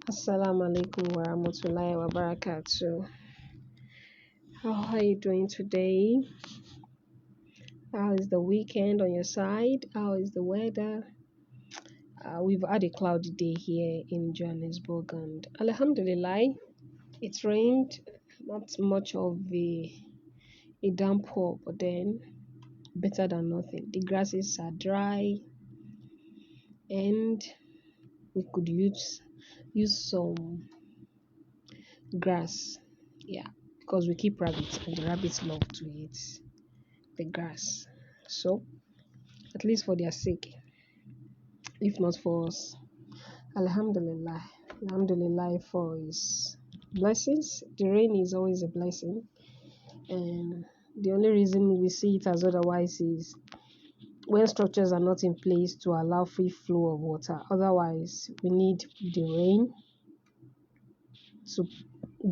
Assalamu alaikum wa rahmatullahi wa barakatuh. How are you doing today? How is the weekend on your side? How is the weather? We've had a cloudy day here in Johannesburg, and Alhamdulillah, it rained. Not much of a downpour, but then better than nothing. The grasses are dry, and we could use some grass. Yeah, because we keep rabbits, and the rabbits love to eat the grass. So, at least for their sake, if not for us, Alhamdulillah. Alhamdulillah for His blessings. The rain is always a blessing, and the only reason we see it as otherwise is when structures are not in place to allow free flow of water. Otherwise, we need the rain to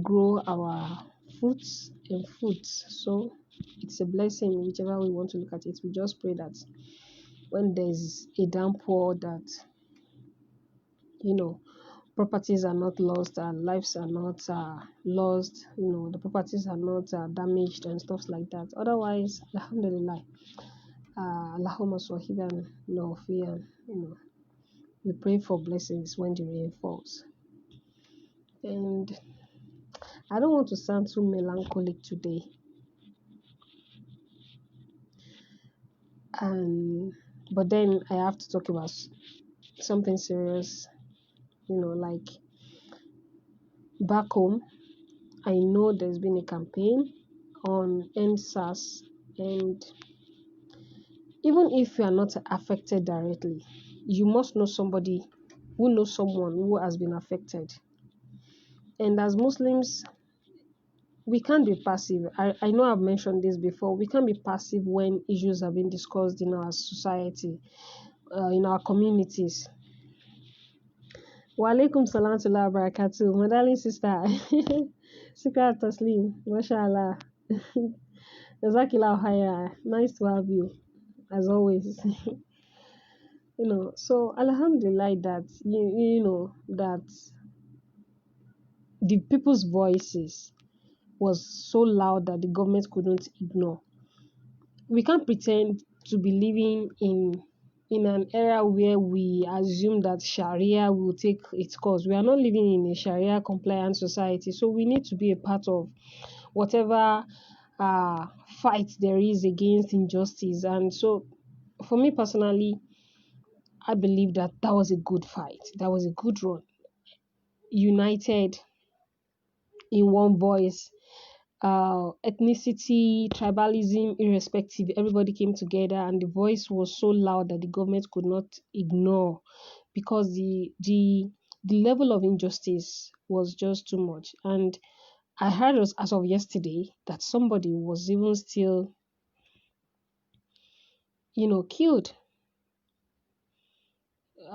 grow our fruits and foods. So, it's a blessing, whichever we want to look at it. We just pray that when there's a downpour, that properties are not lost and lives are not lost, the properties are not damaged and stuff like that. Otherwise, alhamdulillah, Allahumma swahiban nawfiyan, we pray for blessings when the rain falls. And I don't want to sound too melancholic today, but then I have to talk about something serious, like back home. I know there's been a campaign on NSAS, and even if you are not affected directly, you must know somebody who knows someone who has been affected. And as Muslims, we can't be passive. I know I've mentioned this before. We can't be passive when issues are being discussed in our society, in our communities. Wa alaikum salam to Allah barakatuh. My darling sister, Sikra Taslim, mashallah. Jazakillah khaira. Nice to have you, as always. So alhamdulillah that that the people's voices was so loud that the government couldn't ignore. We can't pretend to be living in an era where we assume that Sharia will take its course. We are not living in a Sharia compliant society, so we need to be a part of whatever fight there is against injustice. And so for me personally, I believe that was a good fight. That was a good run. United in one voice, ethnicity, tribalism, irrespective, everybody came together, and the voice was so loud that the government could not ignore, because the level of injustice was just too much. And I heard as of yesterday that somebody was even still, killed.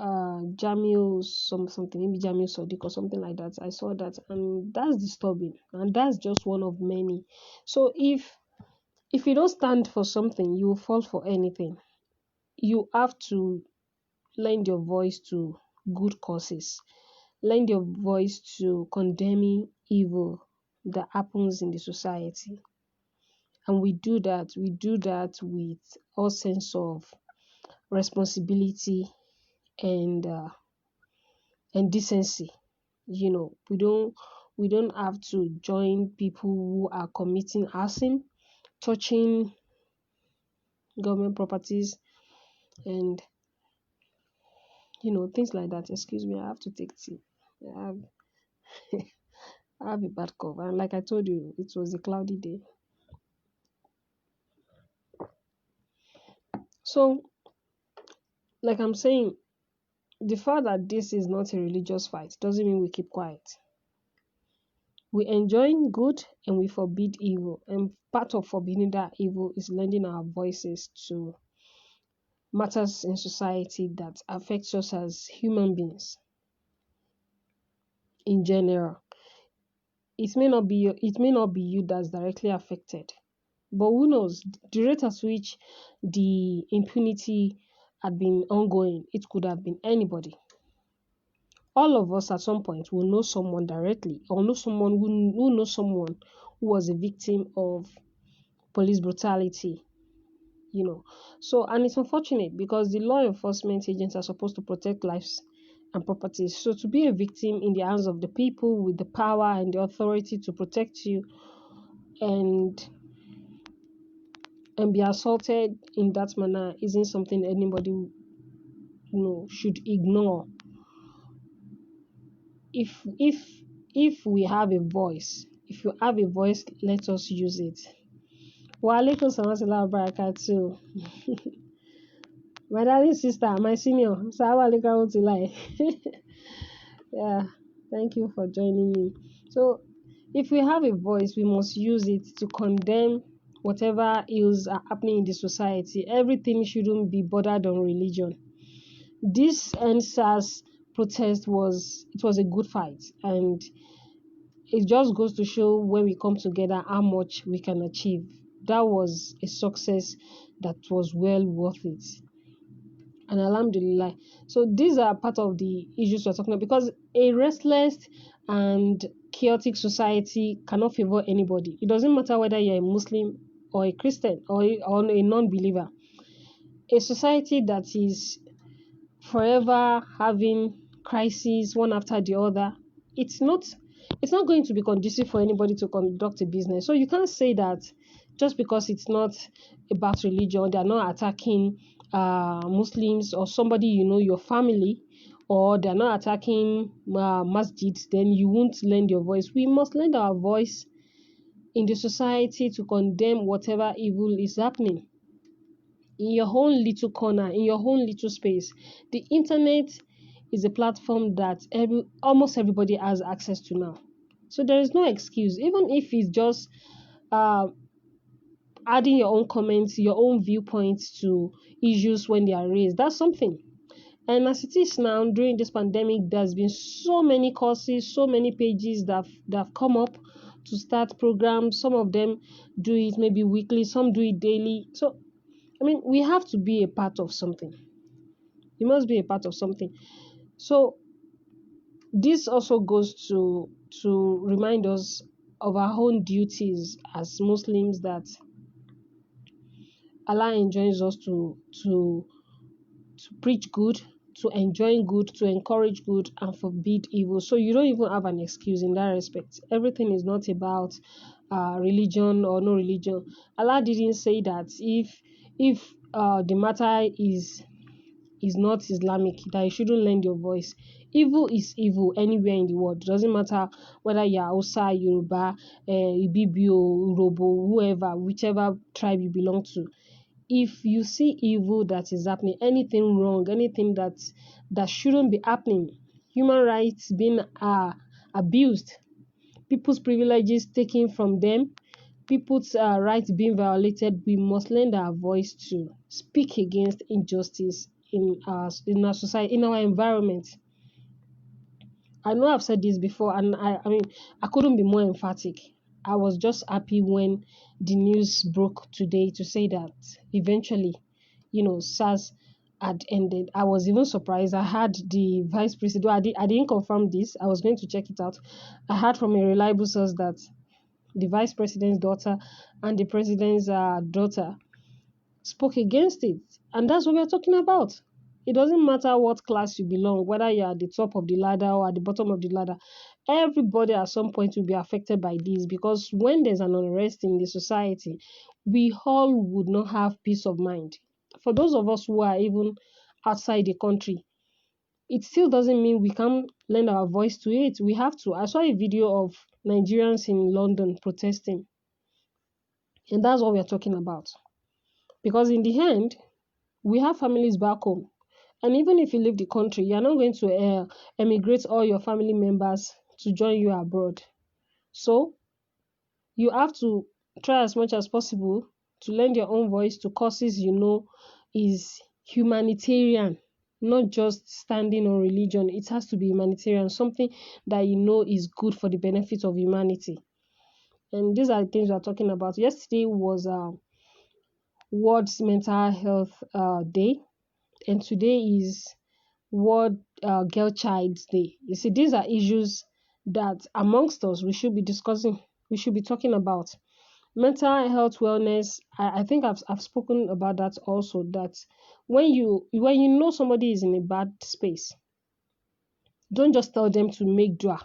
Jamil something, maybe Jamil Sadiq or something like that. I saw that, and that's disturbing, and that's just one of many. So if you don't stand for something, you will fall for anything. You have to lend your voice to good causes, lend your voice to condemning evil that happens in the society. And we do that with all sense of responsibility and decency. We don't have to join people who are committing arson, touching government properties, and things like that. Excuse me, I have to take tea. I have, I have a bad cough, and like I told you, it was a cloudy day. So, like I'm saying, the fact that this is not a religious fight doesn't mean we keep quiet. We enjoy good and we forbid evil, and part of forbidding that evil is lending our voices to matters in society that affects us as human beings in general. It may not be you that's directly affected, but who knows? The rate at which the impunity had been ongoing, it could have been anybody. all of us at some point will know someone directly, or know someone who knows someone who was a victim of police brutality, you know. So, and it's unfortunate because the law enforcement agents are supposed to protect lives and properties. So, to be a victim in the hands of the people with the power and the authority to protect you, and be assaulted in that manner, isn't something anybody, should ignore. If we have a voice, if you have a voice, let us use it. Wa alaikum salam wa barakatuh. My darling sister, my senior, Sawa alaikum tilai. Yeah, thank you for joining me. So, if we have a voice, we must use it to condemn whatever ills are happening in the society. Everything shouldn't be bordered on religion. This NSAS protest was a good fight, and it just goes to show when we come together how much we can achieve. That was a success that was well worth it. And alhamdulillah. So these are part of the issues we're talking about, because a restless and chaotic society cannot favor anybody. It doesn't matter whether you're a Muslim or a Christian or a non-believer. A society that is forever having crises one after the other, it's not going to be conducive for anybody to conduct a business. So you can't say that just because it's not about religion, they're not attacking Muslims or somebody, your family, or they're not attacking masjids, then you won't lend your voice. We must lend our voice in the society to condemn whatever evil is happening in your own little corner, in your own little space. The internet is a platform that almost everybody has access to now. So there is no excuse, even if it's just uh, adding your own comments, your own viewpoints to issues when they are raised. That's something. And as it is now, during this pandemic, there's been so many courses, so many pages that have come up to start programs. Some of them do it maybe weekly, some do it daily. So we have to be a part of something. You must be a part of something. So this also goes to remind us of our own duties as Muslims, that Allah enjoins us to preach good, to enjoin good, to encourage good, and forbid evil. So you don't even have an excuse in that respect. Everything is not about religion or no religion. Allah didn't say that if the matter is not Islamic, that you shouldn't lend your voice. Evil is evil anywhere in the world. It doesn't matter whether you're Hausa, Yoruba, Ibibio, Urobo, whoever, whichever tribe you belong to. If you see evil that is happening, anything wrong, anything that shouldn't be happening, human rights being abused, people's privileges taken from them, people's rights being violated, we must lend our voice to speak against injustice in our society, in our environment. I know I've said this before, and I couldn't be more emphatic. I was just happy when the news broke today to say that eventually, SARS had ended. I was even surprised. I had the vice president. I didn't confirm this. I was going to check it out. I heard from a reliable source that the vice president's daughter and the president's daughter spoke against it. And that's what we're talking about. It doesn't matter what class you belong, whether you're at the top of the ladder or at the bottom of the ladder. Everybody at some point will be affected by this, because when there's an unrest in the society, we all would not have peace of mind. For those of us who are even outside the country, it still doesn't mean we can't lend our voice to it. We have to. I saw a video of Nigerians in London protesting, and that's what we're talking about. Because in the end, we have families back home. And even if you leave the country, you're not going to emigrate all your family members to join you abroad. So you have to try as much as possible to lend your own voice to causes is humanitarian, not just standing on religion. It has to be humanitarian, something that is good for the benefit of humanity. And these are the things we're talking about. Yesterday was World's Mental Health Day, and today is World Girl Child's Day. You see, these are issues that amongst us we should be discussing, we should be talking about. Mental health wellness, I think I've spoken about that also, that when you know somebody is in a bad space, don't just tell them to make dua.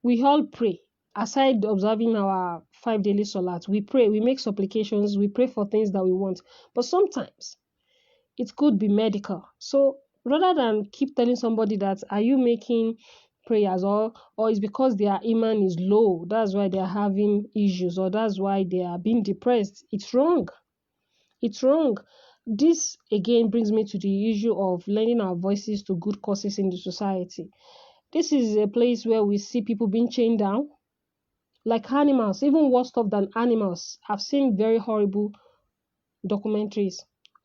We all pray. Aside observing our 5 daily salat, we pray, we make supplications, we pray for things that we want. But sometimes it could be medical. So rather than keep telling somebody that are you making prayers, or it's because their iman is low, that's why they're having issues, or that's why they are being depressed, it's wrong. It's wrong. This again brings me to the issue of lending our voices to good causes in the society. This is a place where we see people being chained down like animals, even worse off than animals. I've seen very horrible documentaries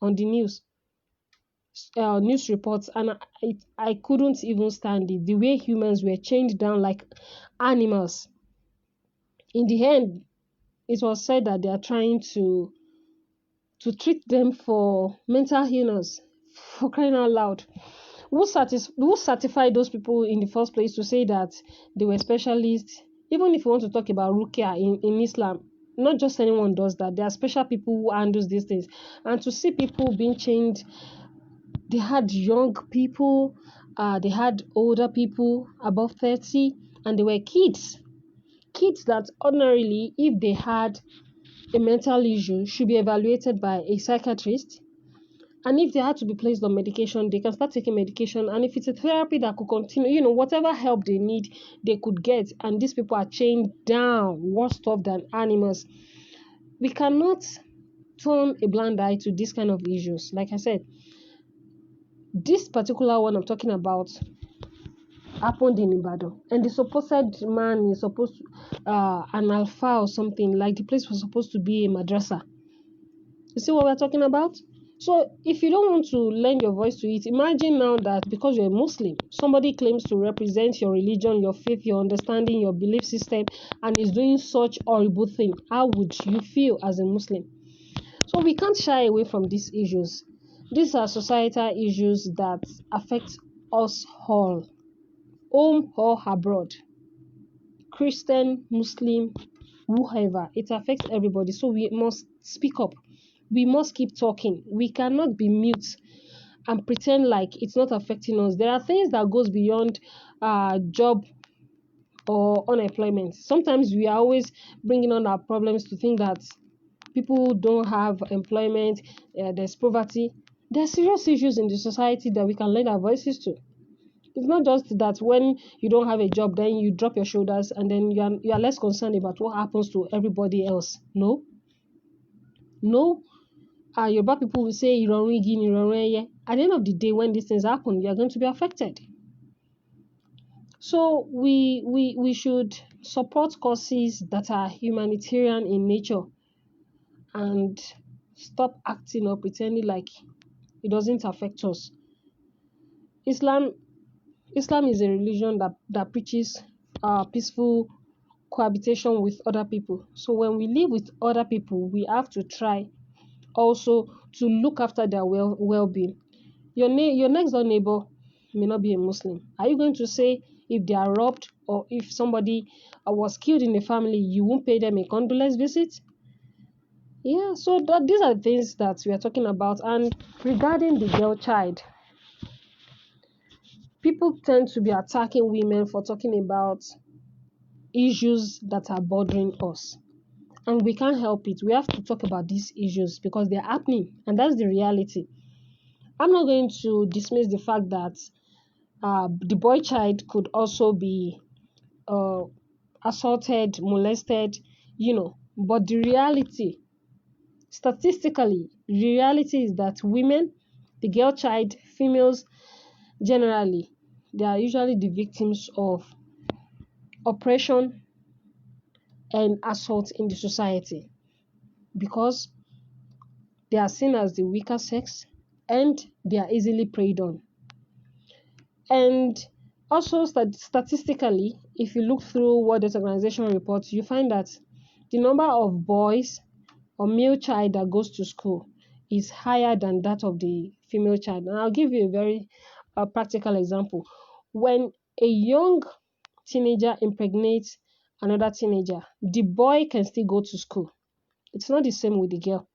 on the news reports, and I couldn't even stand it. The way humans were chained down like animals. In the end, it was said that they are trying to treat them for mental illness. For crying out loud. Who certified those people in the first place to say that they were specialists? Even if you want to talk about rukia in Islam, not just anyone does that. There are special people who handles these things. And to see people being chained, they had young people, they had older people above 30, and they were kids that ordinarily, if they had a mental issue, should be evaluated by a psychiatrist. And if they had to be placed on medication, they can start taking medication. And if it's a therapy that could continue, whatever help they need, they could get. And these people are chained down, worse off than animals. We cannot turn a blind eye to this kind of issues. Like I said, this particular one I'm talking about happened in Ibadan, and the supposed man is supposed to an alpha or something, like the place was supposed to be a madrasa. You see what we're talking about? So if you don't want to lend your voice to it, imagine now that because you're a Muslim, somebody claims to represent your religion, your faith, your understanding, your belief system, and is doing such horrible thing. How would you feel as a Muslim? So we can't shy away from these issues. These are societal issues that affect us all, home or abroad, Christian, Muslim, whoever. It affects everybody. So we must speak up. We must keep talking. We cannot be mute and pretend like it's not affecting us. There are things that goes beyond job or unemployment. Sometimes we are always bringing on our problems to think that people don't have employment, there's poverty. There are serious issues in the society that we can lend our voices to. It's not just that when you don't have a job, then you drop your shoulders and then you are less concerned about what happens to everybody else. No. Yoruba people will say, "Ìrọ̀rùn igi ni ìrọ̀rùn ẹyẹ." At the end of the day, when these things happen, you are going to be affected. So we should support causes that are humanitarian in nature and stop acting or pretending like it doesn't affect us. Islam is a religion that preaches peaceful cohabitation with other people. So when we live with other people, we have to try also to look after their well-being. Your next door neighbor may not be a Muslim. Are you going to say if they are robbed or if somebody was killed in the family, you won't pay them a condolence visit? Yeah, so these are things that we are talking about. And regarding the girl child, people tend to be attacking women for talking about issues that are bothering us. And we can't help it. We have to talk about these issues because they're happening, and that's the reality. I'm not going to dismiss the fact that the boy child could also be assaulted, molested, but the reality, statistically, the reality is that women, the girl child, females generally, they are usually the victims of oppression and assault in the society because they are seen as the weaker sex and they are easily preyed on. And also statistically, if you look through World Health Organization reports, you find that the number of boys or male child that goes to school is higher than that of the female child. And I'll give you a very a practical example. When a young teenager impregnates another teenager, the boy can still go to school. It's not the same with the girl.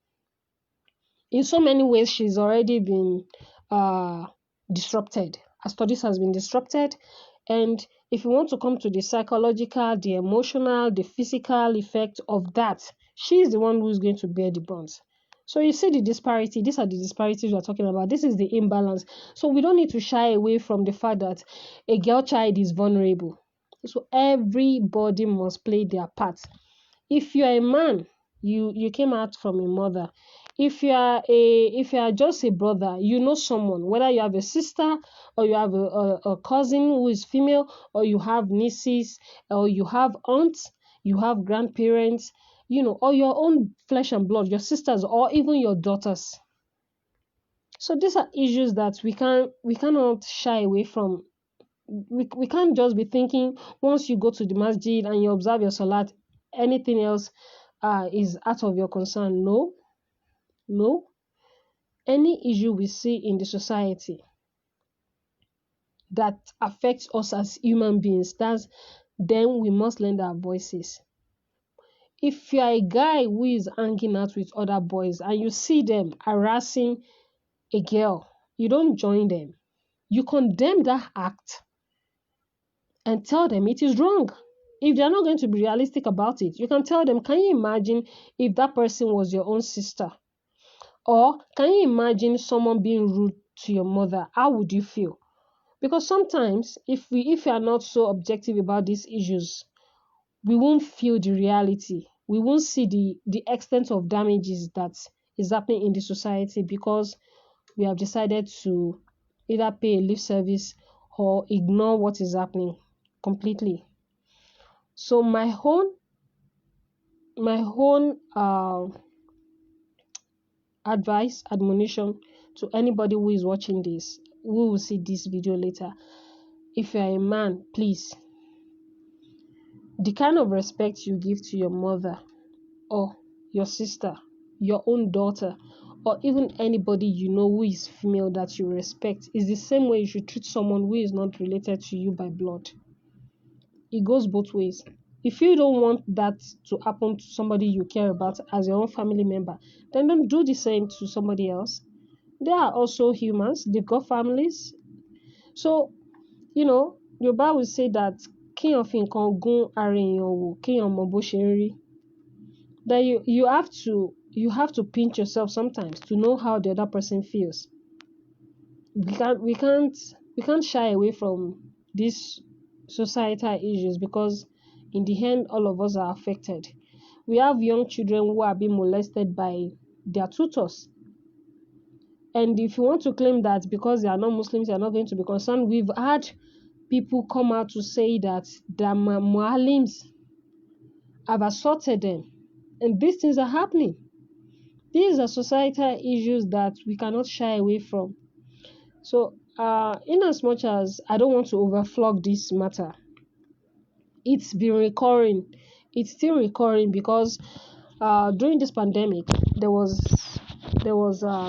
In so many ways, she's already been uh, disrupted. Her studies has been disrupted. And if you want to come to the psychological, the emotional, the physical effect of that, she is the one who is going to bear the brunt. So you see the disparity. These are the disparities we're talking about. This is the imbalance. So we don't need to shy away from the fact that a girl child is vulnerable. So everybody must play their part. If you are a man, you came out from a mother. If you are just a brother, you know someone, whether you have a sister or you have a cousin who is female, or you have nieces, or you have aunts, you have grandparents, or your own flesh and blood, your sisters, or even your daughters. So these are issues that we cannot shy away from. We can't just be thinking once you go to the masjid and you observe your salat, anything else is out of your concern. No, no. Any issue we see in the society that affects us as human beings, then we must lend our voices. If you are a guy who is hanging out with other boys and you see them harassing a girl, you don't join them. You condemn that act and tell them it is wrong. If they're not going to be realistic about it, you can tell them, can you imagine if that person was your own sister? Or can you imagine someone being rude to your mother? How would you feel? Because sometimes if we are not so objective about these issues, we won't feel the reality. We won't see the extent of damages that is happening in the society, because we have decided to either pay a lip service or ignore what is happening completely. So my own advice, admonition to anybody who is watching this, who will see this video later: if you are a man, please, the kind of respect you give to your mother or your sister, your own daughter, or even anybody who is female that you respect, is the same way you should treat someone who is not related to you by blood. It goes both ways. If you don't want that to happen to somebody you care about as your own family member, then don't do the same to somebody else. They are also humans, they've got families. So, your Bible will say that kéèyàn fi nǹkan gún ara èèyàn wò, kéèyàn mọ bó ṣe ń rí. That you have to pinch yourself sometimes to know how the other person feels. We can't shy away from these societal issues, because in the end all of us are affected. We have young children who are being molested by their tutors. And if you want to claim that because they are not Muslims, they are not going to be concerned, we've had people come out to say that the muallims have assaulted them. And these things are happening. These are societal issues that we cannot shy away from. So, in as much as I don't want to overflog this matter, it's been recurring. It's still recurring because during this pandemic, there was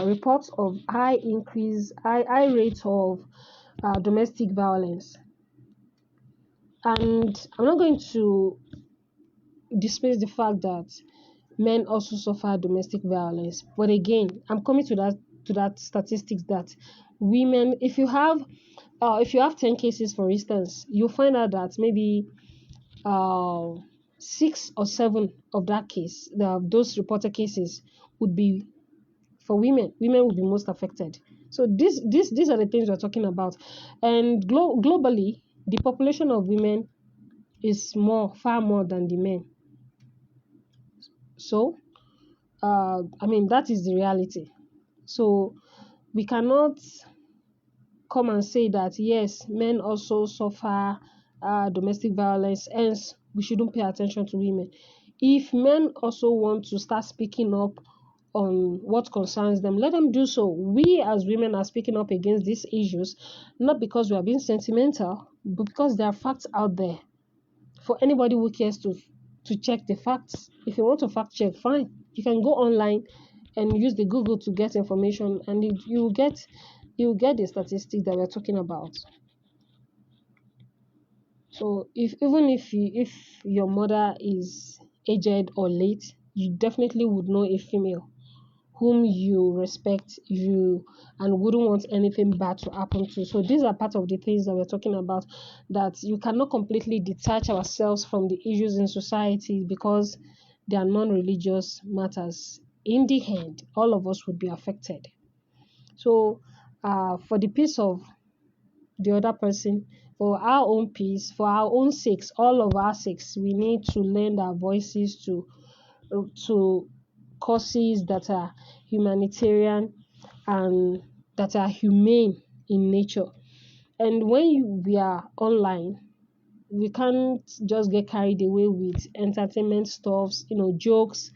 reports of high rate of domestic violence. And I'm not going to dismiss the fact that men also suffer domestic violence. But again, I'm coming to that statistics that women, if you have 10 cases, for instance, you'll find out that maybe 6 or 7 of those reported cases would be for women. Women would be most affected. So these are the things we're talking about. And globally, the population of women is far more than the men. So, that is the reality. So we cannot come and say that yes, men also suffer domestic violence, hence we shouldn't pay attention to women. If men also want to start speaking up on what concerns them, let them do so. We as women are speaking up against these issues, not because we are being sentimental, but because there are facts out there for anybody who cares to check the facts. If you want to fact check, fine. You can go online and use the Google to get information, and you will get you get the statistic that we're talking about. So if your mother is aged or late, you definitely would know a female whom you respect you and wouldn't want anything bad to happen to. So these are part of the things that we're talking about, that you cannot completely detach ourselves from the issues in society because they are non-religious matters. In the end, all of us would be affected. So for the peace of the other person, for our own peace, for our own sakes, all of our sakes, we need to lend our voices to causes that are humanitarian and that are humane in nature. And when we are online, we can't just get carried away with entertainment stuffs, jokes.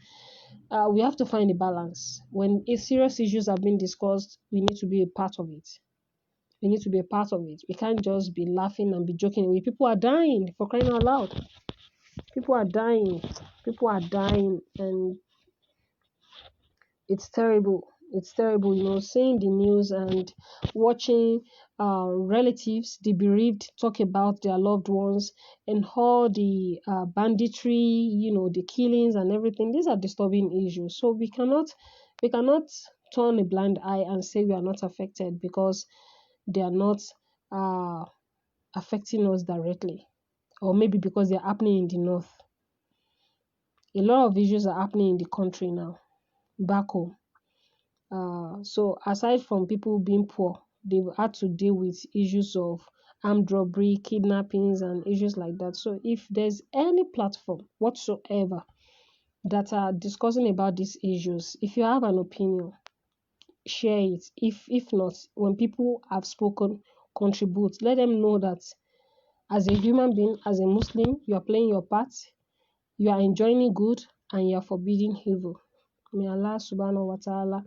We have to find a balance. When serious issues are being discussed, we need to be a part of it. We need to be a part of it. We can't just be laughing and be joking away. People are dying, for crying out loud. People are dying. People are dying, and it's terrible. It's terrible, seeing the news and watching relatives, the bereaved, talk about their loved ones and all the banditry, the killings and everything. These are disturbing issues. So we cannot turn a blind eye and say we are not affected because they are not uh, affecting us directly, or maybe because they're happening in the north. A lot of issues are happening in the country now, back home. So aside from people being poor, they've had to deal with issues of armed robbery, kidnappings, and issues like that. So if there's any platform whatsoever that are discussing about these issues, if you have an opinion, share it. If not, when people have spoken, contribute. Let them know that as a human being, as a Muslim, you are playing your part, you are enjoining good, and you are forbidding evil. May Allah subhanahu wa ta'ala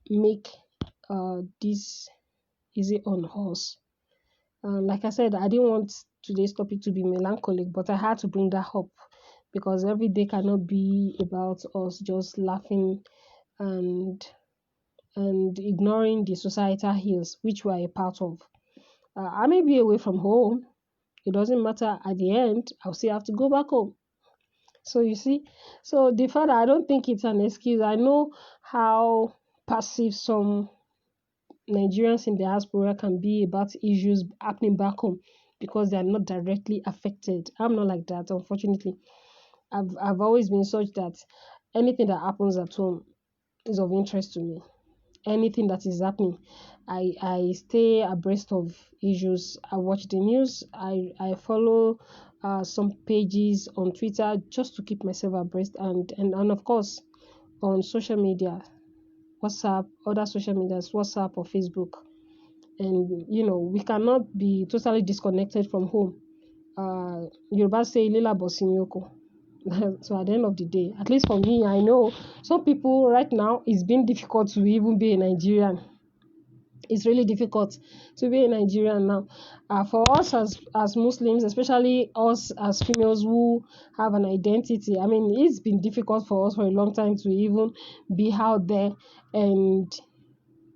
make this easy on us. Like I said, I didn't want today's topic to be melancholic, but I had to bring that up because every day cannot be about us just laughing and ignoring the societal ills which we are a part of. I may be away from home. It doesn't matter. At the end, I'll still have to go back home. So you see, so the fact that I don't think it's an excuse. I know how passive some Nigerians in diaspora can be about issues happening back home because they are not directly affected. I'm not like that, unfortunately. I've always been such that anything that happens at home is of interest to me. Anything that is happening, I stay abreast of issues. I watch the news. I follow some pages on Twitter just to keep myself abreast, and of course on social media, WhatsApp, other social medias, WhatsApp or Facebook. And we cannot be totally disconnected from home. Yoruba say Lila Bosinyoko. So at the end of the day, at least for me, I know some people right now, it's been difficult to even be a Nigerian. It's really difficult to be a Nigerian now. For us as Muslims, especially us as females who have an identity, I mean, it's been difficult for us for a long time to even be out there and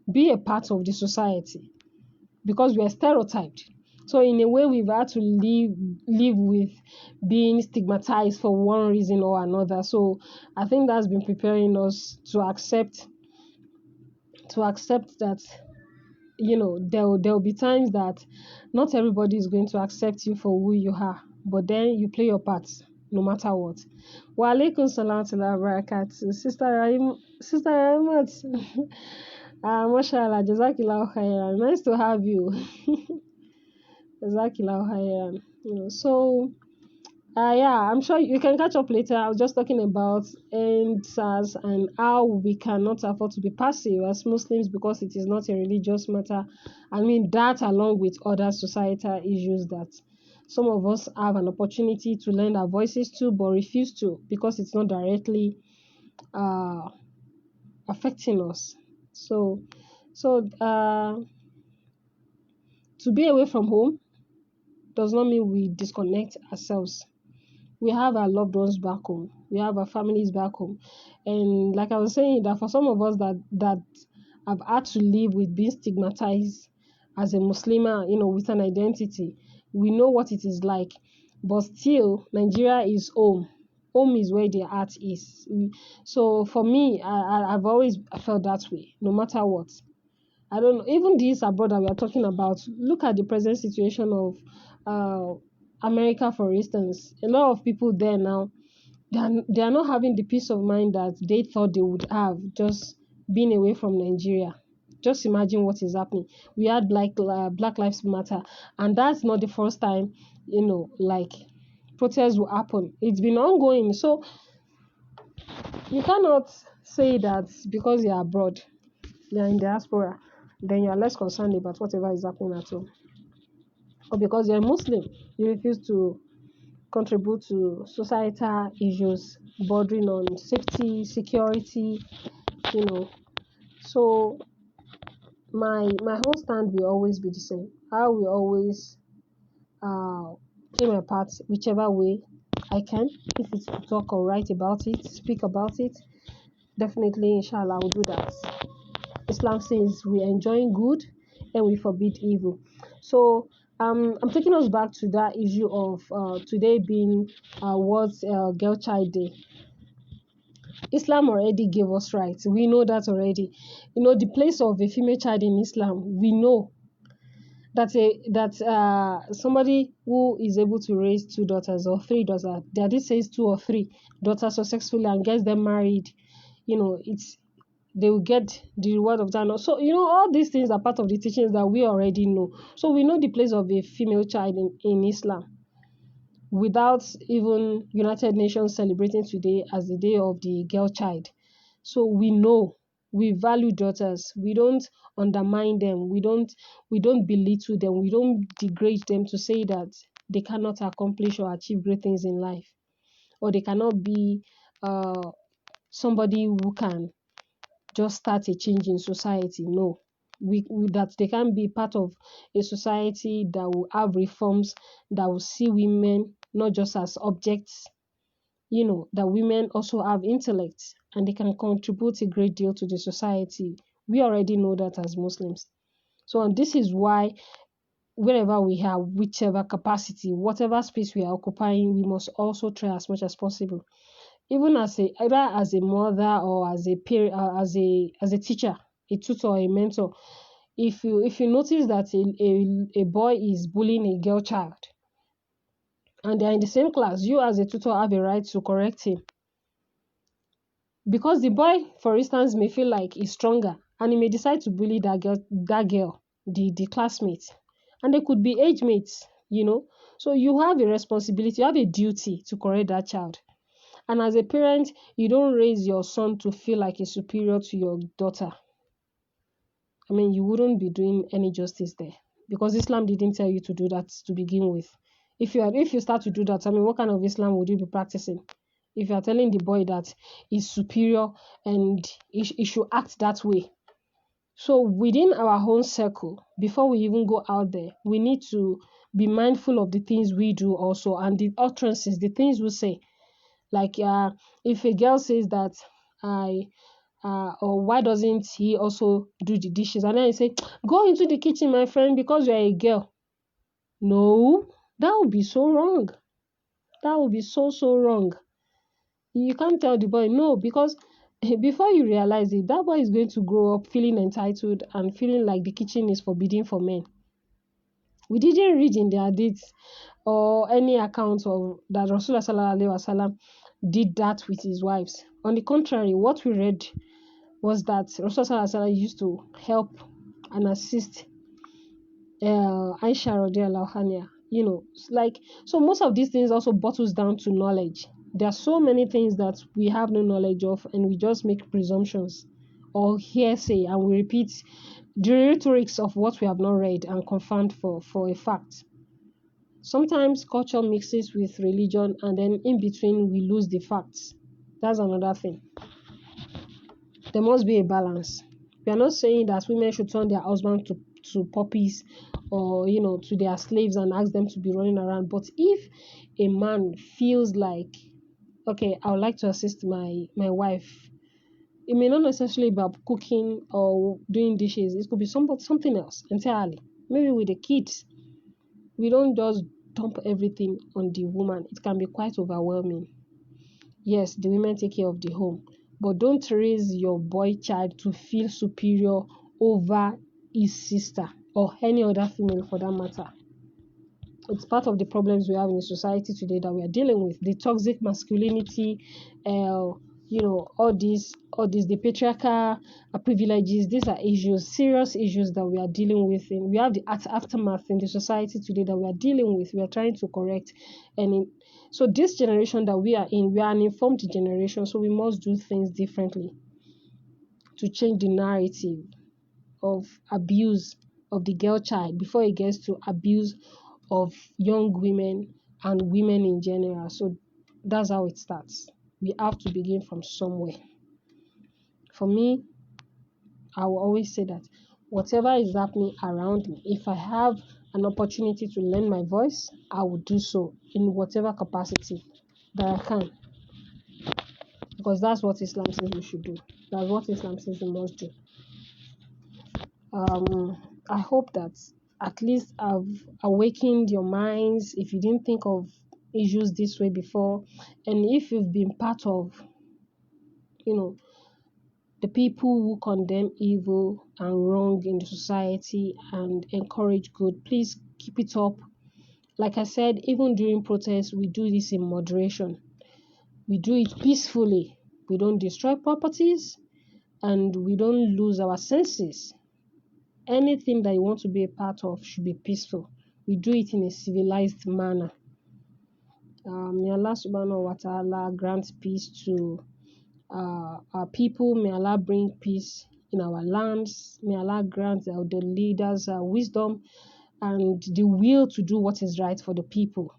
be a part of the society because we are stereotyped. So in a way, we've had to live with being stigmatized for one reason or another. So I think that's been preparing us to accept that there'll be times that not everybody is going to accept you for who you are, but then you play your part no matter what. Wa alaikum salam wa barakatuh. Sister Rahmat. Mashallah, Jazakillah khairan. Nice to have you. Jazakillah khairan. So yeah, I'm sure you can catch up later. I was just talking about NSAS and how we cannot afford to be passive as Muslims because it is not a religious matter. I mean, that along with other societal issues that some of us have an opportunity to lend our voices to but refuse to because it's not directly affecting us. So, to be away from home does not mean we disconnect ourselves. We have our loved ones back home. We have our families back home. And like I was saying, that for some of us that I've had to live with being stigmatized as a Muslimah, with an identity. We know what it is like. But still, Nigeria is home. Home is where their heart is. So for me, I've always felt that way, no matter what. I don't know. Even this abroad that we are talking about, look at the present situation of uh, America, for instance. A lot of people there now, they are not having the peace of mind that they thought they would have just being away from Nigeria. Just imagine what is happening. We had Black Lives Matter, and that's not the first time, like protests will happen. It's been ongoing. So you cannot say that because you're abroad, you're in diaspora, then you're less concerned about whatever is happening at home. Or because you're a Muslim, you refuse to contribute to societal issues bordering on safety, security, you know. So my whole stand will always be the same. I will always uh play my part whichever way I can. If it's to talk or write about it, speak about it, definitely inshallah I will do that. Islam says we enjoy good and we forbid evil. So I'm taking us back to that issue of today being World Girl Child Day. Islam already gave us rights. We know that already. The place of a female child in Islam. We know that somebody who is able to raise two daughters or three daughters, the hadith says two or three daughters successfully and gets them married. It's they will get the reward of that. So, all these things are part of the teachings that we already know. So we know the place of a female child in Islam without even United Nations celebrating today as the day of the girl child. So we know we value daughters. We don't undermine them. We don't belittle them. We don't degrade them to say that they cannot accomplish or achieve great things in life, or they cannot be somebody who can just start a change in society. No, that they can be part of a society that will have reforms, that will see women not just as objects, that women also have intellect and they can contribute a great deal to the society. We already know that as Muslims. So, and this is why wherever we have, whichever capacity, whatever space we are occupying, we must also try as much as possible, even either as a mother or as a peer, as a teacher, a tutor, or a mentor. If you notice that a boy is bullying a girl child and they're in the same class, you as a tutor have a right to correct him, because the boy, for instance, may feel like he's stronger and he may decide to bully that girl, the classmate, and they could be age mates. So you have a responsibility, you have a duty to correct that child. And as a parent, you don't raise your son to feel like he's superior to your daughter. I mean, you wouldn't be doing any justice there, because Islam didn't tell you to do that to begin with. If you start to do that, I mean, what kind of Islam would you be practicing? If you are telling the boy that he's superior and he should act that way. So within our own circle, before we even go out there, we need to be mindful of the things we do also, and the utterances, the things we say. Like if a girl says that I or why doesn't he also do the dishes, and then I say, go into the kitchen, my friend, because you're a girl. No, that would be so wrong. That would be so wrong. You can't tell the boy no, because before you realize it, that boy is going to grow up feeling entitled and feeling like the kitchen is forbidden for men. We didn't read in the hadith or any account of that Rasulullah Sallallahu Alaihi Wasallam did that with his wives. On the contrary, what we read was that Rasulullah Sallallahu Alaihi Wasallam used to help and assist Aisha radiallahu anha. So most of these things also bottles down to knowledge. There are so many things that we have no knowledge of, and we just make presumptions or hearsay, and we repeat the rhetorics of what we have not read and confirmed for a fact. Sometimes culture mixes with religion, and then in between we lose the facts. That's another thing. There must be a balance. We are not saying that women should turn their husband to puppies or to their slaves and ask them to be running around. But if a man feels like, okay, I would like to assist my wife It may not necessarily be about cooking or doing dishes. It could be something else entirely. Maybe with the kids, we don't just dump everything on the woman. It can be quite overwhelming. Yes, the women take care of the home, but don't raise your boy child to feel superior over his sister or any other female for that matter. It's part of the problems we have in society today that we are dealing with. The toxic masculinity, all these, the patriarchal privileges. These are issues, serious issues that we are dealing with. And we have the aftermath in the society today that we are dealing with. We are trying to correct, so this generation that we are in, we are an informed generation, so we must do things differently to change the narrative of abuse of the girl child before it gets to abuse of young women and women in general. So that's how it starts. We have to begin from somewhere. For me, I will always say that whatever is happening around me, if I have an opportunity to lend my voice, I will do so in whatever capacity that I can. Because that's what Islam says we should do. That's what Islam says we must do. I hope that at least I've awakened your minds if you didn't think of issues this way before, and if you've been part of, the people who condemn evil and wrong in the society and encourage good, please keep it up. Like I said, even during protests, we do this in moderation. We do it peacefully. We don't destroy properties and we don't lose our senses. Anything that you want to be a part of should be peaceful. We do it in a civilized manner. May Allah subhanahu wa ta'ala grant peace to our people. May Allah bring peace in our lands. May Allah grant the leaders wisdom and the will to do what is right for the people,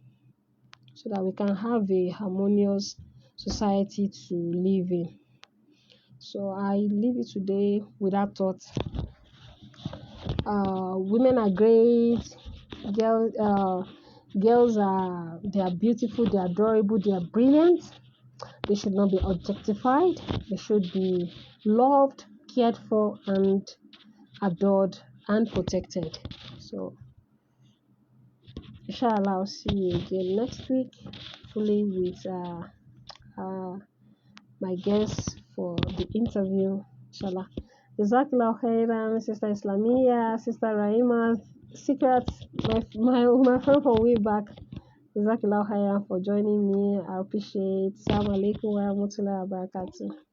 so that we can have a harmonious society to live in. So I leave you today with that thought. Women are great. Girls are beautiful, they are adorable, they are brilliant. They should not be objectified. They should be loved, cared for, and adored and protected. So inshallah, I'll see you again next week, fully with my guests for the interview. Inshallah. Jazakallah khairan, Sister Islamia, Sister Raima, Secret, my friend from way back. Jazakallah khairan for joining me. I appreciate. Assalamu alaikum wa rahmatullahi wa barakatuh.